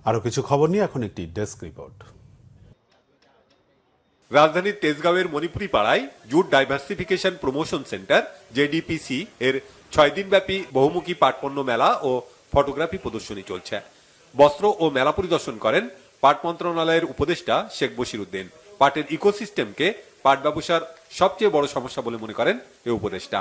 আরো কিছু খবর নিয়ে এখন একটি ডেস্ক রিপোর্ট। রাজধানীর তেজগাঁওয়ের মণিপুরি পাড়ায় জুট ডাইভার্সিফিকেশন প্রমোশন সেন্টার জেডিপিসি এর 6 দিনব্যাপী বহুমুখী পাটপণ্য মেলা ও ফটোগ্রাফি প্রদর্শনী চলছে। বস্ত্র ও মেলা পরিদর্শন করেন পাট মন্ত্রণালয়ের উপদেষ্টা শেখ বশির উদ্দিন। পাটের ইকোসিস্টেমকে পাট ব্যবসার সবচেয়ে বড় সমস্যা বলে মনে করেন এই উপদেষ্টা।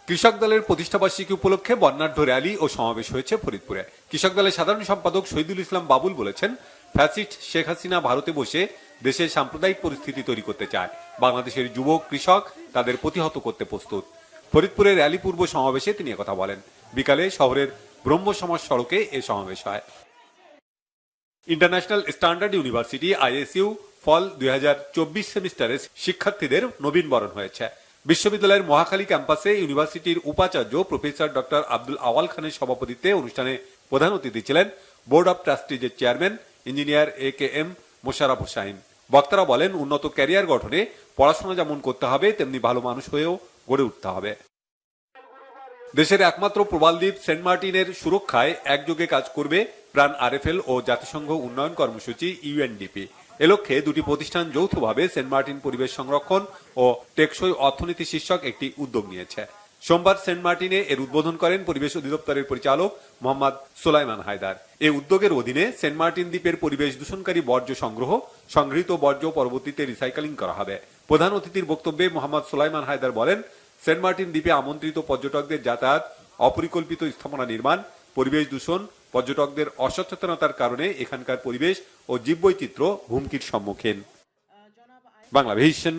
কৃষক দলের প্রতিষ্ঠাবার্ষিকী উপলক্ষে বর্ণাঢ্য র্যালি ও সমাবেশ হয়েছে ফরিদপুরে। কৃষক দলের সাধারণ সম্পাদক শহীদুল ইসলাম বাবুল বলেছেন, ফ্যাসিস্ট শেখ হাসিনা ভারতে বসে দেশে সাম্প্রদায়িক পরিস্থিতি তৈরি করতে চায়। বাংলাদেশের যুবক কৃষক তাদের প্রতিহত করতে প্রস্তুত। ফরিদপুরের র্যালি পূর্ব সমাবেশে তিনি একথা বলেন। বিকালে শহরের ব্রহ্ম সমাজ সড়কে এ সমাবেশ হয়। ইন্টারন্যাশনাল স্ট্যান্ডার্ড ইউনিভার্সিটি ISU ফল 2024 সেমিস্টারের শিক্ষার্থীদের নবীন বরণ হয়েছে। বিশ্ববিদ্যালয়ের মহাখালী ক্যাম্পাসে ইউনিভার্সিটির উপাচার্য প্রফেসর ডক্টর আব্দুল আওয়াল খানের সভাপতিত্বে অনুষ্ঠানে প্রধান অতিথি ছিলেন বোর্ড অব ট্রাস্টিজের chairman engineer AKM Mosharraf Hossain. বক্তারা বলেন, উন্নত ক্যারিয়ার গঠনে পড়াশোনা যেমন করতে হবে, তেমনি ভালো মানুষ হয়েও গড়ে উঠতে হবে। দেশের একমাত্র প্রবালদ্বীপ সেন্ট মার্টিনের সুরক্ষায় একযোগে কাজ করবে প্রাণ RFL ও জাতিসংঘ উন্নয়ন কর্মসূচি UNDP। এ লক্ষ্যে দুটি প্রতিষ্ঠান যৌথভাবে সেন্ট মার্টিন পরিবেশ সংরক্ষণ ও টেকসই অর্থনীতি শীর্ষক একটি উদ্যোগ নিয়েছে। সোমবার সেন্ট মার্টিনে এর উদ্বোধন করেন পরিবেশ অধিদপ্তরের পরিচালক মোহাম্মদ সুলাইমান হায়দার। এই উদ্যোগের অধীনে সেন্ট মার্টিন দ্বীপের পরিবেশ দূষণকারী বর্জ্য সংগৃহীত বর্জ্য পরবর্তীতে রিসাইক্লিং করা হবে। প্রধান অতিথির বক্তব্যে মোহাম্মদ সুলাইমান হায়দার বলেন, সেন্ট মার্টিন দ্বীপে আমন্ত্রিত পর্যটকদের যাতায়াত, অপরিকল্পিত স্থাপনা নির্মাণ, পরিবেশ দূষণ, পর্যটকদের অসচেতনতার কারণে এখানকার পরিবেশ ও জীববৈচিত্র্য হুমকির সম্মুখীন। Banglavision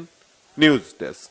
news desk.